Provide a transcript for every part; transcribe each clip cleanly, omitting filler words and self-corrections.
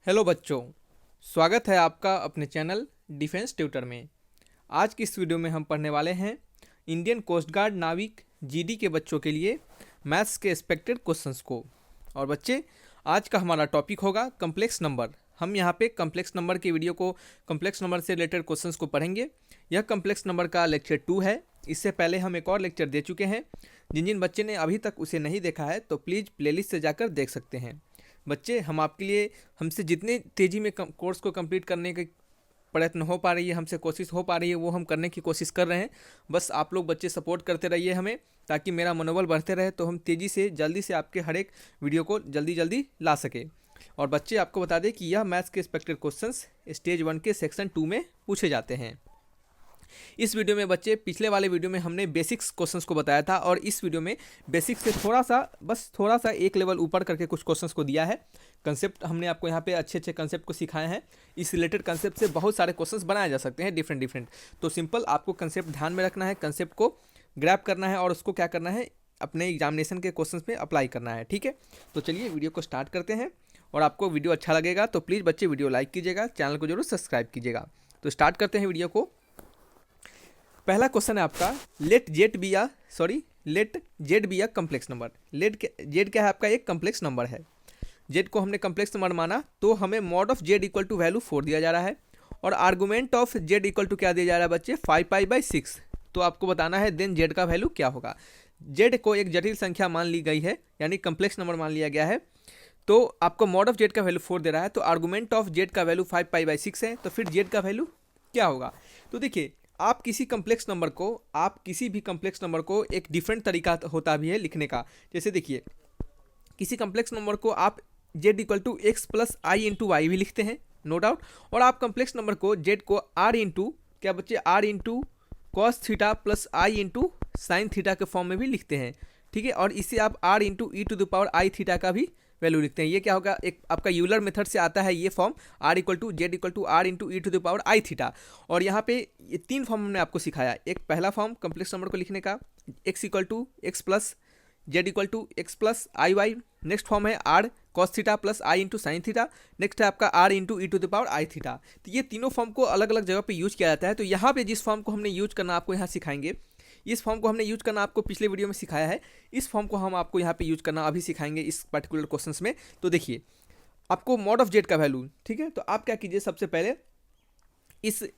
Hello बच्चों, स्वागत है आपका अपने चैनल डिफेंस ट्यूटर में। आज की इस वीडियो में हम पढ़ने वाले हैं इंडियन कोस्ट गार्ड नाविक जीडी के बच्चों के लिए मैथ्स के एक्सपेक्टेड क्वेश्चंस को। और बच्चे, आज का हमारा टॉपिक होगा कम्प्लेक्स नंबर। हम यहाँ पे कम्प्लेक्स नंबर की वीडियो को, कम्प्लेक्स नंबर से रिलेटेड क्वेश्चंस को पढ़ेंगे। यह कम्प्लेक्स नंबर का लेक्चर 2 है। इससे पहले हम एक और लेक्चर दे चुके हैं। जिन जिन बच्चे ने अभी तक उसे नहीं देखा है तो प्लीज़ प्लेलिस्ट से जाकर देख सकते हैं। बच्चे, हम आपके लिए, हमसे जितने तेज़ी में कोर्स को कंप्लीट करने के प्रयत्न हो पा रही है, हमसे कोशिश हो पा रही है, वो हम करने की कोशिश कर रहे हैं। बस आप लोग बच्चे सपोर्ट करते रहिए हमें, ताकि मेरा मनोबल बढ़ते रहे, तो हम तेज़ी से जल्दी से आपके हर एक वीडियो को जल्दी जल्दी ला सके। और बच्चे, आपको बता दें कि यह मैथ्स के एक्सपेक्टेड क्वेश्चंस स्टेज 1 के सेक्शन 2 में पूछे जाते हैं। इस वीडियो में बच्चे, पिछले वाले वीडियो में हमने बेसिक्स क्वेश्चंस को बताया था, और इस वीडियो में बेसिक्स से थोड़ा सा एक लेवल ऊपर करके कुछ क्वेश्चंस को दिया है। कंसेप्ट हमने आपको यहाँ पे अच्छे अच्छे कंसेप्ट को सिखाए हैं। इस रिलेटेड कंसेप्ट से बहुत सारे क्वेश्चंस बनाए जा सकते हैं, डिफरेंट। तो सिंपल आपको कंसेप्ट ध्यान में रखना है, कंसेप्ट को ग्रैब करना है और उसको क्या करना है, अपने एग्जामिनेशन के क्वेश्चंस में अप्लाई करना है। ठीक है, तो चलिए वीडियो को स्टार्ट करते हैं। और आपको वीडियो अच्छा लगेगा तो प्लीज़ बच्चे वीडियो लाइक कीजिएगा, चैनल को जरूर सब्सक्राइब कीजिएगा। तो स्टार्ट करते हैं वीडियो को। पहला क्वेश्चन है आपका, let Z be a complex number. Z क्या है आपका, एक कम्प्लेक्स नंबर है। जेड को हमने कम्प्लेक्स नंबर माना तो हमें mod of Z equal to value 4 दिया जा रहा है, और argument of Z equal to क्या दिया जा रहा है बच्चे, 5π/6। तो आपको बताना है देन जेड का वैल्यू क्या होगा। जेड को एक जटिल संख्या मान ली गई है, यानी कम्प्लेक्स नंबर मान लिया गया है। तो आपको मॉड ऑफ जेड का वैल्यू 4 दे रहा है, तो आर्गूमेंट ऑफ जेड का वैल्यू 5π/6 है, तो फिर जेड का वैल्यू क्या होगा। तो देखिए, आप किसी भी कम्प्लेक्स नंबर को एक डिफरेंट तरीका होता भी है लिखने का। जैसे देखिए, किसी कम्प्लेक्स नंबर को आप z equal to x plus i into y भी लिखते हैं, नो डाउट। और आप कम्प्लेक्स नंबर को z को r इंटू क्या बच्चे, r into cos theta plus i into sine theta के फॉर्म में भी लिखते हैं। ठीक है, और इसे आप r into e to the power i theta का भी वैल्यू लिखते हैं। ये क्या होगा, एक आपका यूलर मेथड से आता है ये form, r equal to Z equal to r into e to the power i theta. और यहाँ पे ये 3 फॉर्म हमने आपको सिखाया। एक पहला फॉर्म कम्प्लेक्स नंबर को लिखने का, x equal to x plus Z equal to x plus i y. Next form है r cos theta plus i into sine theta. Next है आपका r into e to the power i theta. तो ये तीनों form को अलग अलग जगह पे यूज किया जाता है। तो यहाँ पे जिस फॉर्म को हमने यूज करना आपको यहाँ सिखाएंगे, इस फॉर्म को हमने यूज करना आपको पिछले वीडियो में सिखाया है, इस फॉर्म को हम आपको यहाँ पे यूज करना अभी सिखाएंगे इस पर्टिकुलर क्वेश्चंस में। तो देखिए, आपको मॉड ऑफ जेड का वैल्यू, ठीक है, तो आप क्या कीजिए, सबसे पहले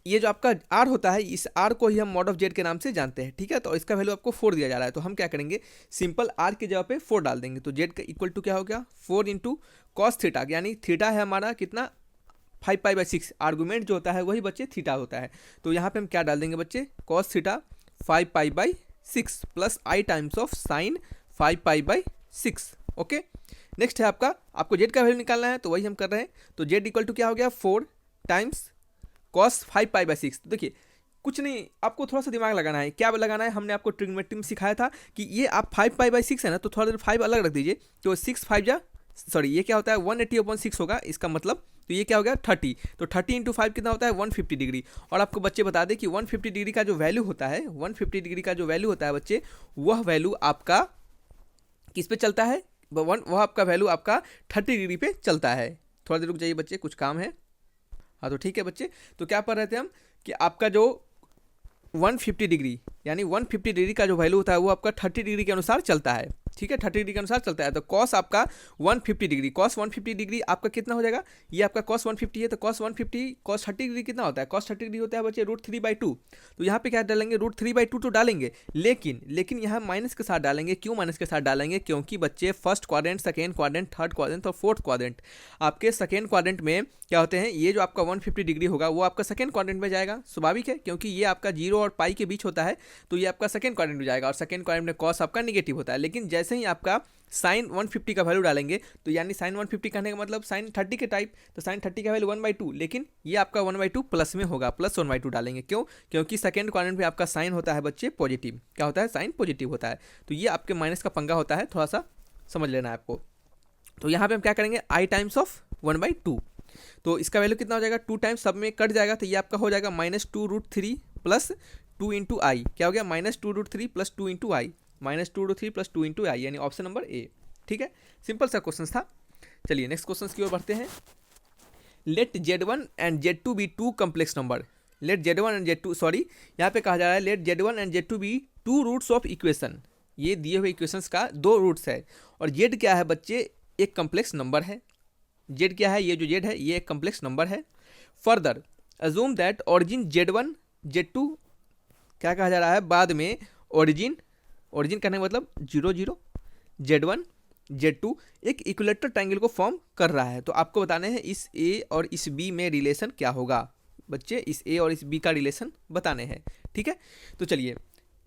ये जो आपका r होता है, इस r को ही हम मॉड ऑफ जेड के नाम से जानते हैं। ठीक है, तो इसका वैल्यू आपको 4 दिया जा रहा है, तो हम क्या करेंगे, सिंपल r की जगह पे 4 डाल देंगे। तो जेड का इक्वल टू क्या हो गया, 4 इंटू कॉस थीटा, यानी थीटा है हमारा कितना, 5π/6। आर्गूमेंट जो होता है वही बच्चे थीटा होता है। तो यहाँ पे हम क्या डाल देंगे बच्चे, cos theta 5π/6 plus i times of sine 5π/6। Okay, next है आपको जेड का वैल्यू निकालना है, तो वही हम कर रहे हैं। तो जेड इक्वल टू क्या हो गया, 4 टाइम्स कॉस 5π/6। तो देखिए, कुछ नहीं, आपको थोड़ा सा दिमाग लगाना है। क्या लगाना है, हमने आपको ट्रिग्नोमेट्री में सिखाया था कि ये आप 5π/6 है ना, तो थोड़ा देर 5 अलग रख दीजिए, तो ये क्या होता है, 180/6 होगा इसका मतलब। तो ये क्या हो गया, 30। तो 30 इंटू 5 कितना होता है, 150 डिग्री। और आपको बच्चे बता दें कि 150 डिग्री का जो वैल्यू होता है, 150 डिग्री का जो वैल्यू होता है बच्चे, वह वैल्यू आपका किस पे चलता है, वह आपका वैल्यू आपका 30 डिग्री पे चलता है। थोड़ा देर रुक जाइए बच्चे, कुछ काम है। हाँ, तो ठीक है बच्चे, तो क्या पढ़ रहे थे हम कि आपका जो 150 डिग्री, यानी 150 डिग्री का जो वैल्यू होता है वो आपका 30 डिग्री के अनुसार चलता है। ठीक है, 30 डिग्री के अनुसार चलता है। तो कॉस आपका 150 डिग्री, कॉस 150 डिग्री आपका कितना हो जाएगा, ये आपका कॉस 150 है, तो कॉस 150 कॉस 30 डिग्री कितना होता है, कॉस 30 डिग्री होता है बच्चे √3/2। तो यहाँ पे क्या डालेंगे, √3/2 तो डालेंगे, लेकिन यहाँ माइनस के साथ डालेंगे। क्यों माइनस के साथ डालेंगे, क्योंकि बच्चे first quadrant, second quadrant, third quadrant और फोर्थ क्वाड्रेंट, आपके सेकेंड क्वाड्रेंट में क्या होते हैं, ये जो आपका 150 डिग्री होगा वो आपका सेकेंड क्वाड्रेंट में जाएगा। स्वाभाविक है, क्योंकि ये आपका 0 और पाई के बीच होता है, तो ये आपका सेकेंड क्वाड्रेंट में जाएगा, और सेकेंड क्वाड्रेंट में कॉस आपका निगेटिव होता है। लेकिन जैसे ही आपका साइन 150 का वैल्यू डालेंगे, तो यानी साइन 150 कहने का मतलब साइन 30 के टाइप, तो साइन 30 का वैल्यू 1/2, लेकिन ये आपका 1/2 प्लस में होगा, प्लस 1/2 डालेंगे। क्यों, क्योंकि सेकेंड क्वाड्रेंट में आपका साइन होता है बच्चे पॉजिटिव। क्या होता है, साइन पॉजिटिव होता है। तो ये आपके माइनस का पंगा होता है, थोड़ा सा समझ लेना है आपको। तो यहाँ पे हम क्या करेंगे, आई टाइम्स ऑफ 1/2, तो इसका वैल्यू कितना हो जाएगा, 2 टाइम्स सब में कट जाएगा, तो ये आपका हो जाएगा -2√3 प्लस 2 इंटू आई। क्या हो गया, -2√3 प्लस 2 इंटू आई, -2√3 प्लस 2 इंटू आई, यानी ऑप्शन नंबर ए। ठीक है, सिंपल सा क्वेश्चन था। चलिए नेक्स्ट क्वेश्चन की ओर बढ़ते हैं। Let Z1 and Z2 be two complex number. Let Z1 and Z2 sorry यहाँ पे कहा जा रहा है let Z1 and Z2 be two roots of equation. ये दिए हुए इक्वेशंस का दो रूट्स है और Z क्या है बच्चे, एक कम्प्लेक्स नंबर है। Z क्या है, ये जो Z है ये एक कम्प्लेक्स नंबर है। Further assume that origin Z1 Z2 क्या कहा जा रहा है, बाद में ओरिजिन करने का मतलब 0 0 Z1 Z2 एक इक्विलेटरल ट्रायंगल को फॉर्म कर रहा है। तो आपको बताने हैं इस A और इस B में रिलेशन क्या होगा बच्चे, इस A और इस B का रिलेशन बताने हैं। ठीक है, तो चलिए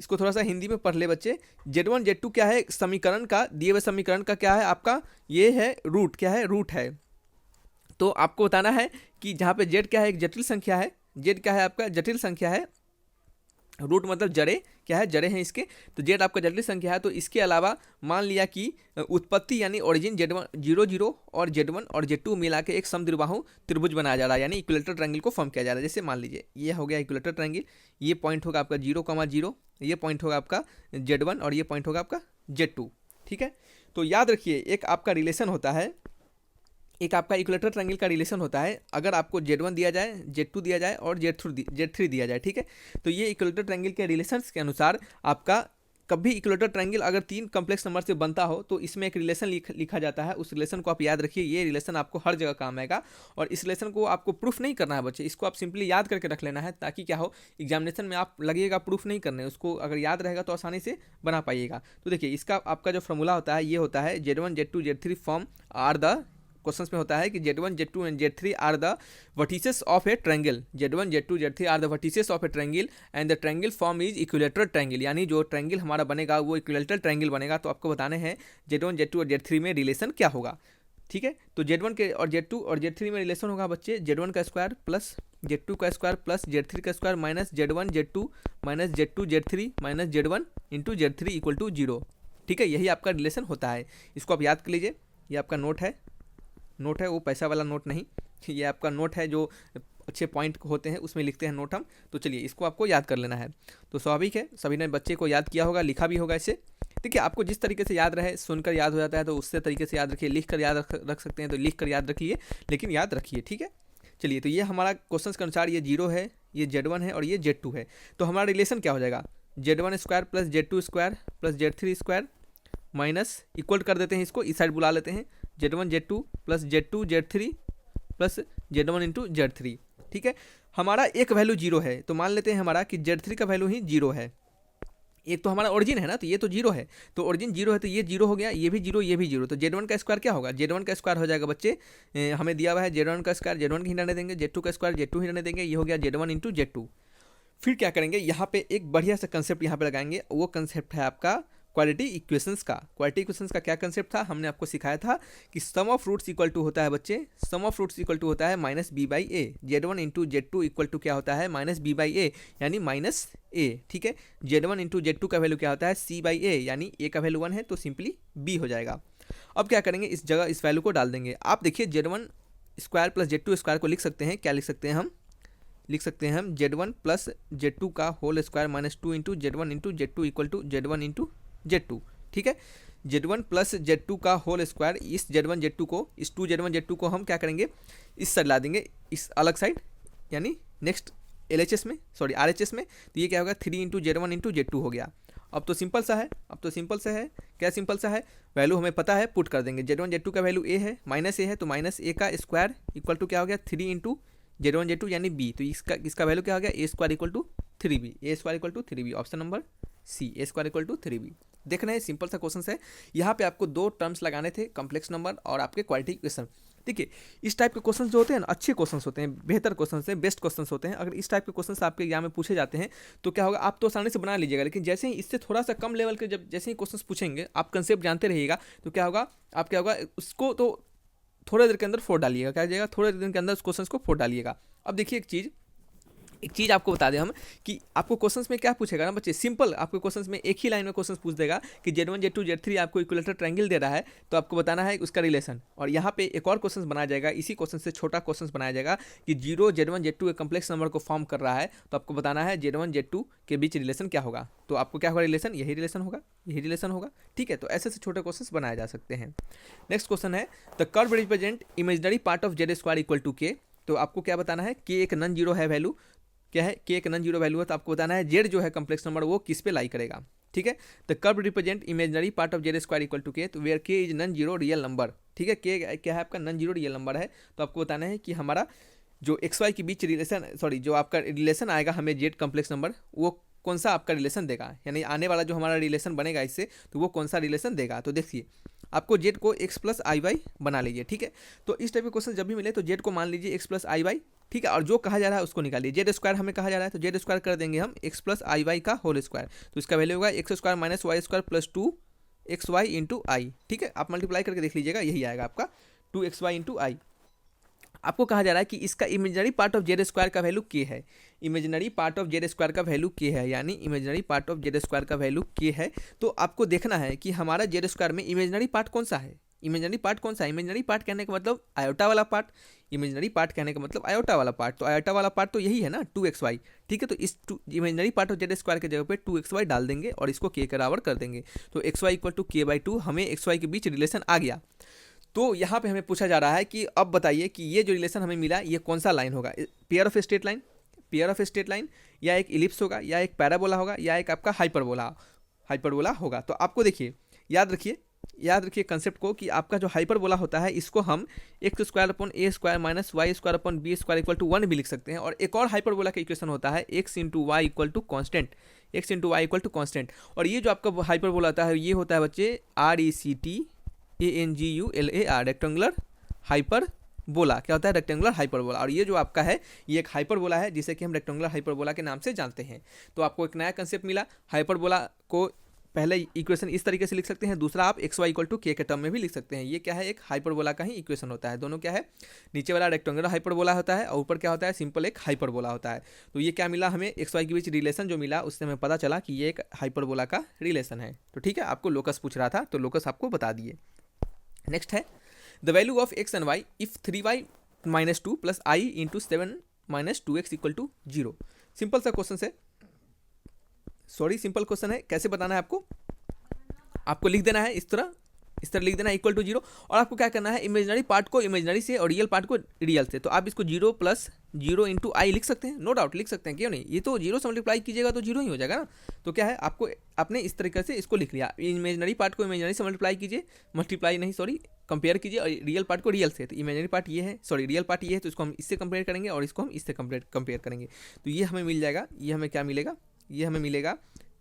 इसको थोड़ा सा हिंदी में पढ़ ले बच्चे। Z1 Z2 क्या है, समीकरण का दिए हुए समीकरण का क्या है आपका, ये है रूट, क्या है रूट है। तो आपको बताना है कि जहाँ पे Z क्या है एक जटिल संख्या है, Z क्या है आपका जटिल संख्या है, रूट मतलब जड़े, क्या है जड़े हैं इसके, तो Z आपका जटिल संख्या है। तो इसके अलावा मान लिया कि उत्पत्ति यानी ओरिजिन Z1 0 0 और Z1 और Z2 मिला के एक समद्विबाहु त्रिभुज बनाया जा रहा है, यानी इक्विलेटरल ट्रायंगल को फॉर्म किया जा रहा है। जैसे मान लीजिए ये हो गया इक्विलेटरल ट्रायंगल, ये पॉइंट होगा आपका 0,0, ये पॉइंट होगा आपका Z1 और ये पॉइंट होगा आपका Z2। ठीक है, तो याद रखिए एक आपका रिलेशन होता है, एक आपका इक्विलेटरल ट्रायंगल का रिलेशन होता है। अगर आपको Z1 दिया जाए, Z2 दिया जाए और Z3 दिया जाए, ठीक है, तो ये इक्विलेटरल ट्रायंगल के रिलेशंस के अनुसार आपका कभी इक्विलेटरल ट्रायंगल अगर तीन कम्प्लेक्स नंबर से बनता हो तो इसमें एक रिलेशन लिखा जाता है। उस रिलेशन को आप याद रखिए, ये रिलेशन आपको हर जगह काम आएगा और इस रिलेशन को आपको प्रूफ नहीं करना है बच्चे, इसको आप सिंपली याद करके रख लेना है ताकि क्या हो एग्जामिनेशन में आप लगेगा प्रूफ नहीं करने, उसको अगर याद रहेगा तो आसानी से बना पाइएगा। तो देखिए इसका आपका जो फॉर्मूला होता है ये होता है Z1 Z2 Z3 form are the, questions में होता है कि Z1 Z2 and Z3 are the vertices of a triangle, Z1 Z2 Z3 are the vertices of a triangle and the triangle form is equilateral triangle, यानी जो triangle हमारा बनेगा वो equilateral triangle बनेगा। तो आपको बताने हैं Z1 Z2 और Z3 में रिलेशन क्या होगा। ठीक है, तो Z1 के और Z2 और Z3 में रिलेशन होगा बच्चे Z1 का स्क्वायर प्लस Z2 का स्क्वायर प्लस Z3 का square minus Z1 Z2 minus Z2 Z3 minus Z1 into Z3 equal to 0। ठीक है, यही आपका रिलेशन होता है, इसको आप याद कर लीजिए। ये आपका नोट है वो पैसा वाला नोट नहीं, ये आपका नोट है जो अच्छे पॉइंट होते हैं उसमें लिखते हैं नोट हम। तो चलिए इसको आपको याद कर लेना है। तो स्वाभाविक है सभी ने बच्चे को याद किया होगा, लिखा भी होगा इसे। ठीक है, आपको जिस तरीके से याद रहे, सुनकर याद हो जाता है तो उससे तरीके से याद रखिए, लिख कर याद रख सकते हैं तो लिख कर याद रखिए, लेकिन याद रखिए। ठीक है, चलिए तो ये हमारा क्वेश्चन के अनुसार ये 0 है, ये Z1 है और ये Z2 है। तो हमारा रिलेशन क्या हो जाएगा, Z1 square plus Z2 square plus Z3 square minus equal कर देते हैं, इसको इस साइड बुला लेते हैं Z1 Z2 plus Z2 Z3 plus Z1 into Z3। ठीक है, हमारा एक वैल्यू 0 है तो मान लेते हैं हमारा कि Z3 का वैल्यू ही 0 है। एक तो हमारा ओरिजिन है ना, तो ये तो 0 है, तो ओरिजिन 0 है तो ये 0 हो गया, ये भी 0 ये भी 0। तो Z1 का स्क्वायर क्या होगा, Z1 का स्क्वायर हो जाएगा बच्चे, हमें दिया हुआ है Z1 का स्क्वायर Z1 ही रहने देंगे, Z2 का स्क्वायर Z2 ही रहने देंगे, ये हो गया Z1 इंटू Z2। फिर क्या करेंगे, यहाँ पे एक बढ़िया सा कंसेप्ट यहाँ पे लगाएंगे, वो कंसेप्ट है आपका क्वालिटी इक्वेशंस का। क्वालिटी इक्वेशंस का क्या कंसेप्ट था, हमने आपको सिखाया था कि sum of roots equal to होता है बच्चे, sum of roots equal to होता है minus B by A. Z1 into Z2 equal to क्या होता है माइनस बी बाई ए, यानी माइनस ए। ठीक है, Z1 इंटू Z2 का वैल्यू क्या होता है C बाई ए, यानी ए का वैल्यू 1 है तो सिंपली B हो जाएगा। अब क्या करेंगे, इस जगह इस वैल्यू को डाल देंगे। आप देखिए Z1 square plus Z2 square को लिख सकते हैं, क्या लिख सकते हैं हम, लिख सकते हैं हम Z1 प्लस Z2 का whole square minus 2 into Z1 into Z2 equal to Z1 into Z2। ठीक है, Z1 प्लस Z2 का होल स्क्वायर, इस Z1 Z2 को, इस 2 Z1 Z2 को हम क्या करेंगे इस साइड ला देंगे, इस अलग साइड, यानी नेक्स्ट LHS में, सॉरी RHS में। तो ये क्या होगा 3 इंटू Z1 इंटू Z2 हो गया। अब तो सिंपल सा है, क्या सिंपल सा है, वैल्यू हमें पता है, पुट कर देंगे। Z1 Z2 का वैल्यू A है, माइनस A है तो माइनस A का स्क्वायर इक्वल टू क्या हो गया 3 इंटू Z1 Z2 यानी B। तो इसका वैल्यू क्या हो गया A square equal to 3B, A square equal to 3B, option number C, A square equal to 3B। देख रहे हैं सिंपल सा क्वेश्चन है। यहाँ पे आपको दो टर्म्स लगाने थे, कम्प्लेक्स नंबर और आपके क्वालिटी इक्वेशन। देखिए इस टाइप के क्वेश्चन जो होते हैं ना, अच्छे क्वेश्चन होते हैं, बेहतर क्वेश्चन हैं, बेस्ट क्वेश्चन होते हैं। अगर इस टाइप के क्वेश्चन आपके एग्जाम में पूछे जाते हैं तो क्या होगा, आप तो आसानी से बना लीजिएगा, लेकिन जैसे ही इससे थोड़ा सा कम लेवल के जब जैसे ही क्वेश्चन पूछेंगे, आप कंसेप्ट जानते रहिएगा तो क्या होगा, आप क्या होगा उसको तो थोड़ी देर के अंदर फोड़ डालिएगा, क्या जाएगा थोड़े दिन के अंदर उस क्वेश्चन को फोड़ डालिएगा। अब देखिए एक चीज़ आपको बता दें हम कि आपको क्वेश्चंस में क्या पूछेगा ना बच्चे, सिंपल आपको क्वेश्चंस में एक ही लाइन में क्वेश्चंस पूछ देगा कि Z1 Z2 Z3 आपको इक्विलेटरल ट्रायंगल दे रहा है, तो आपको बताना है उसका रिलेशन। और यहाँ पे एक और क्वेश्चन बनाया जाएगा, इसी क्वेश्चन से छोटा क्वेश्चन बनाया जाएगा कि 0 Z1 Z2 एक कम्प्लेक्स नंबर को फॉर्म कर रहा है, तो आपको बताना है Z1 Z2 के बीच रिलेशन क्या होगा। तो आपको क्या होगा रिलेशन, यही रिलेशन होगा। ठीक है, तो ऐसे से छोटे क्वेश्चन बनाए जा सकते हैं। नेक्स्ट क्वेश्चन है the curve represent imaginary part of Z² equal to K तो आपको क्या बताना है, के एक नॉन जीरो है वैल्यू, क्या है, के एक नॉन जीरो वैल्यू है, तो आपको बताना है जेड जो है कम्प्लेक्स नंबर वो किस पे लाई करेगा, ठीक है। The curve represent imaginary part of Z square equal to K, तो where K is non zero real number, ठीक है। के क्या है आपका नॉन जीरो रियल नंबर है, तो आपको बताना है कि हमारा जो एक्स वाई के बीच रिलेशन, सॉरी जो आपका रिलेशन आएगा हमें जेड कम्प्लेक्स नंबर, वो कौन सा आपका रिलेशन देगा, यानी आने वाला जो हमारा रिलेशन बनेगा इससे, तो वो कौन सा रिलेशन देगा। तो देखिए आपको जेड को एक्स प्लस आई वाई बना लीजिए, ठीक है। तो इस टाइप के क्वेश्चन जब भी मिले तो जेड को मान लीजिए एक्स प्लस आई वाई, ठीक है, और जो कहा जा रहा है उसको निकालिए। जेड स्क्वायर हमें कहा जा रहा है, तो जेड स्क्वायर कर देंगे हम एक्स प्लस आई वाई का होल स्क्वायर, तो इसका वैल्यू होगा x square minus y square plus two x y into i, ठीक है। आप मल्टीप्लाई करके देख लीजिएगा, यही आएगा आपका 2xy इंटू आई। आपको कहा जा रहा है कि इसका imaginary part of Z square का वैल्यू के है, imaginary part of Z square का वैल्यू के है, यानी imaginary part of Z square का वैल्यू के है। तो आपको देखना है कि हमारा जेड स्क्वायर में इमेजिनरी पार्ट कौन सा है, इमेजिनरी पार्ट कौन सा है। इमेजिनरी पार्ट कहने का मतलब आयोटा वाला पार्ट, इमेजिनरी पार्ट कहने का मतलब आयोटा वाला पार्ट, तो आयोटा वाला पार्ट तो यही है ना 2xy, ठीक है। तो इस imaginary part of Z square के जगह पे 2xy डाल देंगे और इसको के के बराबर कर देंगे, तो xy इक्वल टू के बाई 2, हमें xy के बीच रिलेशन आ गया। तो यहाँ पे हमें पूछा जा रहा है कि अब बताइए कि ये जो रिलेशन हमें मिला ये कौन सा लाइन होगा, pair of straight line, pair of straight line, या एक इलिप्स होगा, या एक पैराबोला होगा, या एक आपका हाइपरबोला होगा। तो आपको देखिए याद रखिए कंसेप्ट को कि आपका जो हाइपरबोला होता है इसको हम x square upon a square minus y square upon b square equal to 1 भी लिख सकते हैं। और एक और हाइपरबोला का इक्वेशन होता है x into y equal to constant, x into y equal to constant. और ये जो आपका हाइपरबोला होता है ये होता है बच्चे RECTANGULAR, रेक्टेंगुलर हाइपरबोला, क्या होता है रेक्टेंगुलर हाइपरबोला। और ये जो आपका है ये एक हाइपरबोला है जिसे कि हम रेक्टेंगुलर हाइपरबोला के नाम से जानते हैं। तो आपको एक नया कंसेप्ट मिला, हाइपरबोला को पहले इक्वेशन इस तरीके से लिख सकते हैं, दूसरा आप एक्स वाई इक्वल टू के टर्म में भी लिख सकते हैं। ये क्या है, एक हाइपरबोला का ही इक्वेशन होता है। दोनों क्या है, नीचे वाला रेक्टेंगुलर हाइपरबोला होता है और ऊपर क्या होता है, सिंपल एक हाइपरबोला होता है। तो ये क्या मिला हमें, एक्स वाई के बीच रिलेशन जो मिला उससे हमें पता चला कि ये एक हाइपरबोला का रिलेशन है। तो ठीक है, आपको लोकस पूछ रहा था तो लोकस आपको बता दिए। नेक्स्ट है the value of x and y if 3y minus 2 plus i into 7 minus 2x equal to 0। Simple सा क्वेश्चन है, सॉरी सिंपल क्वेश्चन है। कैसे बताना है आपको लिख देना है इस तरह लिख देना है इक्वल टू 0, और आपको क्या करना है इमेजिनरी पार्ट को इमेजिनरी से और रियल पार्ट को रियल से। तो आप इसको 0 प्लस 0 इंटू आई लिख सकते हैं, नो डाउट लिख सकते हैं, क्यों नहीं, ये तो 0 से मल्टीप्लाई कीजिएगा तो 0 ही हो जाएगा ना। तो क्या है आपको आपने इस तरीके से इसको लिख लिया, इमेजिनरी पार्ट को इमेजिनरी से मल्टीप्लाई कीजिए, कंपेयर कीजिए, और रियल पार्ट को रियल से। तो इमेजिनरी पार्ट ये है, सॉरी रियल पार्ट ये है, तो इसको हम इससे कंपेयर करेंगे और इसको हम इससे कंपेयर करेंगे। तो ये हमें मिल जाएगा, ये हमें क्या मिलेगा, ये हमें मिलेगा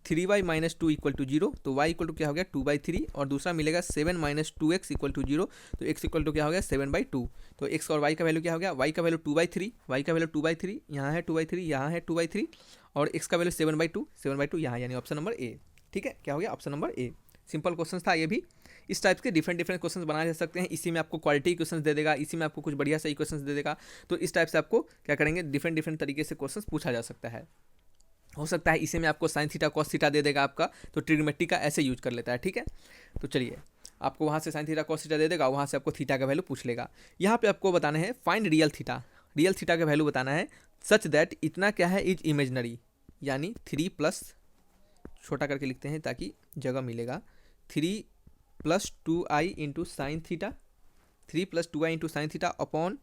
3y माइनस 2 इक्वल टू 0, तो y इक्वल टू क्या हो गया 2/3, और दूसरा मिलेगा 7 माइनस 2x इक्वल टू 0, तो x इक्वल टू क्या हो गया 7/2। तो x और y का वैल्यू क्या हो गया, y का वैल्यू 2/3, y का वैल्यू 2/3, यहाँ है 2/3, यहाँ है 2/3, और x का वैल्यू 7/2 यहाँ, यानी ऑप्शन नंबर ए। ठीक है, क्या हो गया option number A. Simple question था ये भी। इस टाइप के डिफरेंट क्वेश्चन बनाए जा सकते हैं। इसी में आपको क्वालिटी क्वेश्चन दे देगा, इसी में आपको कुछ बढ़िया सही क्वेश्चन दे देगा। तो इस टाइप से आपको क्या करेंगे, डिफरेंट तरीके से क्वेश्चन पूछा जा सकता है। हो सकता है इसी में आपको साइन थीटा कॉस थीटा दे देगा आपका, तो ट्रिग्नोमेट्री का ऐसे यूज कर लेता है। ठीक है, तो चलिए आपको वहाँ से साइन थीटा कॉस थीटा दे देगा, वहाँ से आपको थीटा का वैल्यू पूछ लेगा। यहाँ पे आपको बताना है फाइंड रियल थीटा का वैल्यू बताना है सच दैट इतना क्या है इज इमेजनरी, यानी 3 प्लस छोटा करके लिखते हैं ताकि जगह मिलेगा, 3 plus 2i into sine theta, 3 plus 2i into sine theta upon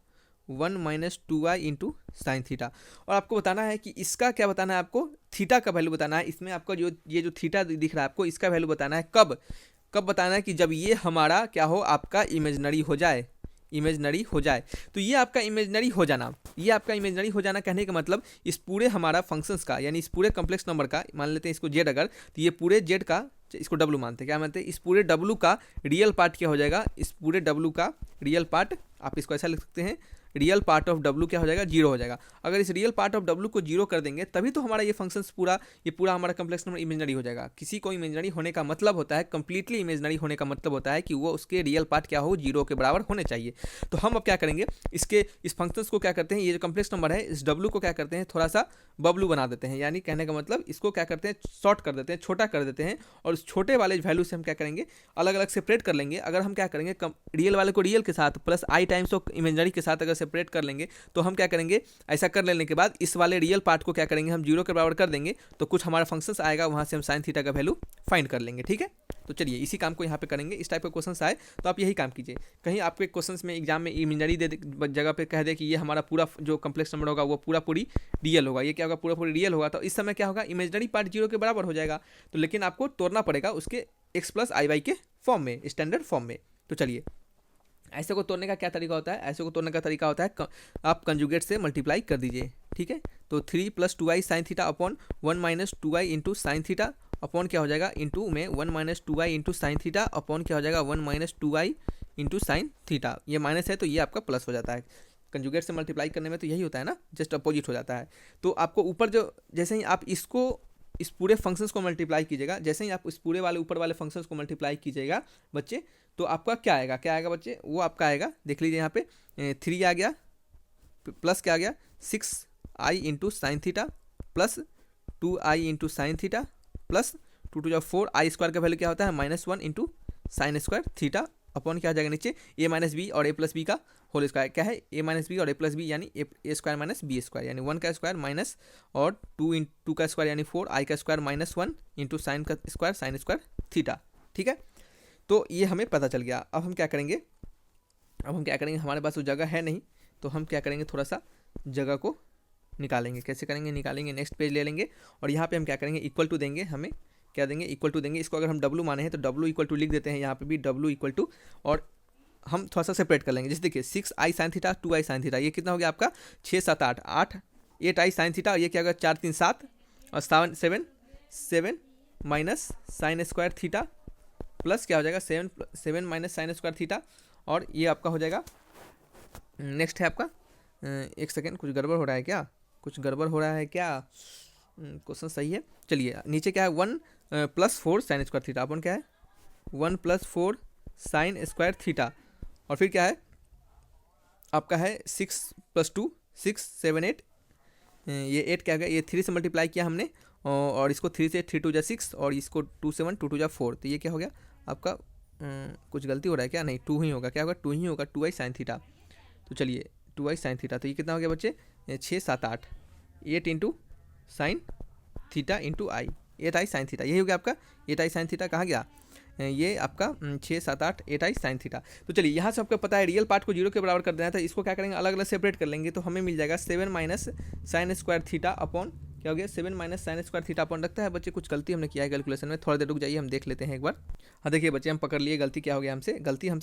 1 minus 2i into sine theta. और आपको बताना है कि इसका क्या बताना है, आपको थीटा का वैल्यू बताना है। इसमें आपका जो ये जो थीटा दिख रहा है आपको इसका वैल्यू बताना है कब बताना है कि जब ये हमारा क्या हो, आपका इमेजनरी हो जाए, तो ये आपका इमेजनरी हो जाना, कहने का मतलब इस पूरे हमारा फंक्शंस का, यानी इस पूरे कम्प्लेक्स नंबर का, मान लेते हैं इसको जेड अगर, तो ये पूरे जेड का, इसको डब्लू मानते हैं, क्या मानते हैं, इस पूरे डब्लू का रियल पार्ट क्या हो जाएगा, इस पूरे डब्लू का रियल पार्ट, आप इसको ऐसा लिख सकते हैं, रियल पार्ट ऑफ डब्लू क्या हो जाएगा 0 हो जाएगा। अगर इस रियल पार्ट ऑफ डब्लू को 0 कर देंगे तभी तो हमारा ये फंक्शंस पूरा हमारा कम्प्लेक्स नंबर इमेजनरी हो जाएगा। किसी को इमेजनरी होने का मतलब होता है, कंप्लीटली इमेजनरी होने का मतलब होता है कि वो उसके रियल पार्ट क्या हो 0 के बराबर होने चाहिए। तो हम अब क्या करेंगे, इस फंक्शंस को क्या करते हैं, ये जो कम्प्लेक्स नंबर है इस डब्लू को क्या करते हैं, थोड़ा सा बबलू बना देते हैं, यानी कहने का मतलब इसको क्या करते हैं, शॉर्ट कर देते हैं, छोटा कर देते हैं, और उस छोटे वाले वैल्यू से हम क्या करेंगे, अलग अलग सेपरेट कर लेंगे। अगर हम क्या करेंगे, रियल वाले को रियल के साथ plus i times of imaginary के साथ अगर सेपरेट कर लेंगे तो हम क्या करेंगे, ऐसा कर लेने के बाद इस वाले रियल पार्ट को क्या करेंगे, हम 0 के बराबर कर देंगे तो कुछ हमारा फंक्शंस आएगा, वहाँ से हम साइन थीटा का वैल्यू फाइंड कर लेंगे। ठीक है, तो चलिए इसी काम को यहाँ पे करेंगे। इस टाइप का क्वेश्चन आए तो आप यही काम कीजिए। कहीं आपके क्वेश्चन में एग्जाम में इमेजिनरी दे जगह पे कह दे कि ये हमारा पूरा जो कम्प्लेक्स नंबर होगा वो पूरी रियल होगा, ये क्या होगा, पूरी रियल होगा, तो इस समय क्या होगा, इमेजिनरी पार्ट 0 के बराबर हो जाएगा। तो लेकिन आपको तोड़ना पड़ेगा उसके x प्लस आई वाई के फॉर्म में, स्टैंडर्ड फॉर्म में। तो चलिए ऐसे को तोड़ने का क्या तरीका होता है, ऐसे को तोड़ने का तरीका होता है आप कंजुगेट से मल्टीप्लाई कर दीजिए। ठीक है, तो 3 + 2i sine theta upon 1 - 2i into sine theta upon क्या हो जाएगा, इंटू में 1 - 2i into sine theta upon क्या हो जाएगा, 1 - 2i इंटू साइन थीटा। ये माइनस है तो ये आपका प्लस हो जाता है। कंजुगेट से मल्टीप्लाई करने में तो यही होता है ना, जस्ट अपोजिट हो जाता है। तो आपको ऊपर जो जैसे ही आप इसको इस पूरे फंक्शंस को मल्टीप्लाई कीजिएगा, जैसे ही आप इस पूरे वाले ऊपर वाले फंक्शंस को मल्टीप्लाई कीजिएगा बच्चे, तो आपका क्या आएगा बच्चे, वो आपका आएगा, देख लीजिए यहाँ पे 3 आ गया प्लस क्या आ गया 6i into sine theta plus 2i into sine theta plus 2 × 4 आई स्क्वायर का वैल्यू क्या होता है -1 into sine square theta upon क्या आ जाएगा नीचे a - b और a + b का होल स्क्वायर। क्या है, a - b और a + b यानी a स्क्वायर - b स्क्वायर, यानी 1 का स्क्वायर माइनस और 2 का स्क्वायर यानी 4 i का स्क्वायर -1 इंटू साइन का स्क्वायर साइन स्क्वायर थीटा। ठीक है, तो ये हमें पता चल गया। अब हम क्या करेंगे, हमारे पास वो जगह है नहीं, तो हम क्या करेंगे, थोड़ा सा जगह को निकालेंगे। कैसे करेंगे, निकालेंगे, नेक्स्ट पेज ले लेंगे और यहाँ पे हम क्या करेंगे, इक्वल टू देंगे, हमें क्या देंगे, इक्वल टू देंगे। इसको अगर हम w माने हैं तो w इक्वल टू लिख देते हैं, यहाँ पे भी w इक्वल टू, और हम थोड़ा सा सेपरेट कर लेंगे। जैसे देखिए 6i sine theta 2i sine theta, ये कितना हो गया आपका 6 7 8 8i साइन थीटा, और ये क्या होगा 4 3 7 और 7 minus sign square theta plus क्या हो जाएगा 7 माइनस साइन स्क्वायर थीटा, और ये आपका हो जाएगा। नेक्स्ट है आपका, एक सेकेंड, कुछ गड़बड़ हो रहा है क्या, क्वेश्चन सही है। चलिए नीचे क्या है 1 + 4 साइन स्क्वायर थीटा अपन क्या है 1 + 4 साइन स्क्वायर थीटा, और फिर क्या है आपका है 6 + 2 6 7 8, ये 8 क्या गया, ये 3 से मल्टीप्लाई किया हमने, और इसको 3 से 3 × 2 6 और इसको 2 7 2 × 4, तो ये क्या हो गया आपका, कुछ गलती हो रहा है क्या, नहीं 2 ही होगा, क्या होगा 2 ही होगा 2i साइन थीटा। तो चलिए 2i साइन थीटा, तो ये कितना हो गया बच्चे 6 7 8 8 इंटू साइन थीटा इंटू आई 8i साइन थीटा, यही हो गया आपका 8i साइन थीटा। कहाँ गया ये आपका 6 7 8 8i साइन थीटा। तो चलिए यहाँ से आपको पता है रियल पार्ट को 0 के बराबर कर देना है, तो इसको क्या करेंगे अलग अलग सेपरेट कर लेंगे, तो हमें मिल जाएगा 7 minus sign square theta upon क्या हो गया 7 minus sign square theta upon, लगता है बच्चे कुछ गलती हमने किया है कैलकुलेशन में, थोड़ा देर रुक जाइए हम देख लेते हैं एक बार। हाँ देखिए बच्चे हम पकड़ लिए गलती क्या हो गया हमसे,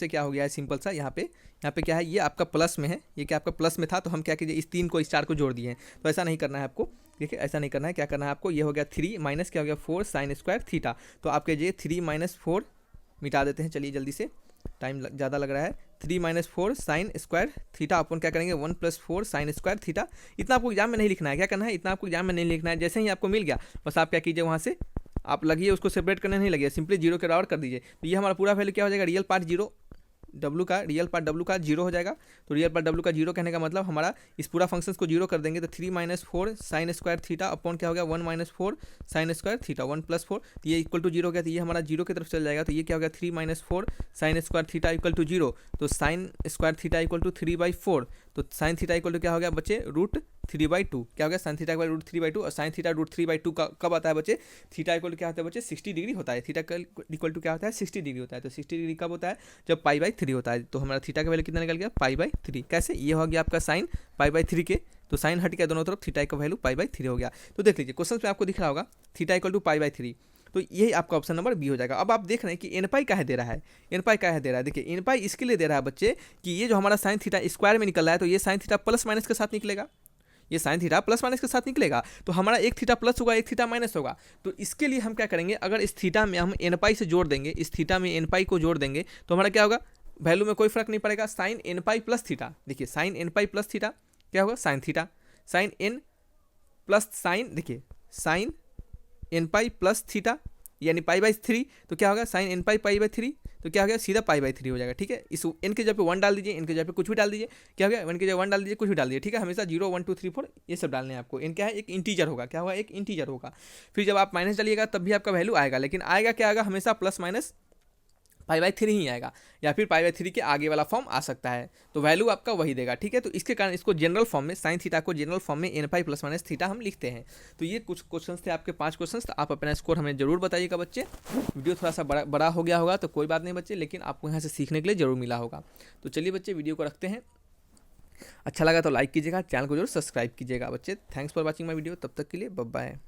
क्या हो गया है सिंपल सा, यहाँ पे क्या है, ये आपका प्लस में है, ये क्या आपका प्लस में था, तो हम क्या कीजिए इस 3 को इस 4 को जोड़ दिए हैं, तो ऐसा नहीं करना है आपको, देखिए ऐसा नहीं करना है, क्या करना है आपको, ये हो गया 3 माइनस क्या हो गया 4 साइन स्क्वायर थीटा, तो आपके ये 3 - 4 मिटा देते हैं, चलिए जल्दी से, टाइम ज़्यादा लग रहा है। 3 - 4 साइन स्क्वायर थीटा अपन क्या करेंगे 1 + 4 साइन स्क्वायर थीटा। इतना आपको एग्जाम में नहीं लिखना है, क्या करना है, इतना आपको एग्जाम में नहीं लिखना है, जैसे ही आपको मिल गया बस आप क्या कीजिए वहाँ से आप लगिए, उसको सेपरेट करने नहीं लगिए, सिंपली 0 के बराबर कर दीजिए, तो ये हमारा पूरा वैल्यू क्या हो जाएगा, रियल पार्ट 0 w का 0 हो जाएगा। तो रियल पार्ट w का 0 कहने का मतलब हमारा इस पूरा फंक्शन को 0 कर देंगे, तो 3 - 4 साइन स्क्वायर थीटा अपॉन क्या हो गया 1 - 4 साइन स्क्वायर थीटा 1 + 4, तो ये इक्वल टू 0 हो गया, तो ये हमारा 0 की तरफ चल जाएगा, तो ये क्या हो गया 3 - 4 sine square theta equal to 0, तो sine square theta equal to 3/4, तो साइन थीटा इक्वल टू क्या हो गया बच्चे √3/2, क्या हो गया साइन थीटा इक्वल √3/2, और साइन थीटा √3/2 कब आता है बच्चे, थीटा इक्वल टू क्या होता है बच्चे 60 डिग्री होता है, थीटा इक्वल टू क्या होता है 60 डिग्री होता है, तो 60 डिग्री कब होता है जब π/3 होता है, तो हमारा थीटा का वैल्यू कितना निकल गया π/3, कैसे, ये हो गया आपका साइन π/3 के, तो साइन हट गया दोनों तरफ, थीटा का वैल्यू π/3 हो गया। तो देख लीजिए क्वेश्चन में आपको दिख रहा होगा थीटा इक्वल टू π/3, तो यही आपका ऑप्शन नंबर बी हो जाएगा। अब आप देख रहे हैं कि एन पाई काहे दे रहा है, देखिए एन पाई इसके लिए दे रहा है बच्चे कि ये जो हमारा साइन थीटा स्क्वायर में निकल रहा है, तो ये साइन थीटा प्लस माइनस के साथ निकलेगा, ये साइन थीटा प्लस माइनस के साथ निकलेगा, तो हमारा एक थीटा प्लस होगा एक थीटा माइनस होगा, तो इसके लिए हम क्या करेंगे, अगर इस थीटा में हम एन पाई से जोड़ देंगे, इस थीटा में एन पाई को जोड़ देंगे, तो हमारा क्या होगा वैल्यू में कोई फर्क नहीं पड़ेगा, sine n pi plus theta, देखिए sine n pi plus theta क्या होगा sine theta, sine n plus sine, देखिए sine n pi plus theta यानी π/3, तो क्या होगा साइन एन पाई π/3, तो क्या हो गया सीधा π/3 हो जाएगा। ठीक है, इस एन के जगह पे 1 डाल दीजिए, एन के जगह पे कुछ भी डाल दीजिए, क्या हो गया 1 के जगह 1 डाल दीजिए, कुछ भी डाल दीजिए, ठीक है, हमेशा 0 1 2 3 4 ये सब डालने हैं आपको। एन क्या है एक इंटीजर होगा, क्या होगा एक इंटीजर होगा, फिर जब आप माइनस डालिएगा तब भी आपका वैल्यू आएगा, लेकिन आएगा क्या आएगा हमेशा प्लस माइनस π/3 ही आएगा, या फिर π/3 के आगे वाला फॉर्म आ सकता है, तो वैल्यू आपका वही देगा। ठीक है, तो इसके कारण इसको जनरल फॉर्म में साइन थीटा को जनरल फॉर्म में n pi plus minus theta हम लिखते हैं। तो ये कुछ क्वेश्चंस थे आपके 5 क्वेश्चंस। तो आप अपना स्कोर हमें जरूर बताइएगा बच्चे। वीडियो थोड़ा सा बड़ा हो गया होगा तो कोई बात नहीं बच्चे, लेकिन आपको यहाँ से सीखने के लिए जरूर मिला होगा। तो चलिए बच्चे वीडियो को रखते हैं। अच्छा लगा तो लाइक कीजिएगा, चैनल को जरूर सब्सक्राइब कीजिएगा बच्चे। Thanks for watching my video. तब तक के लिए बाय बाय।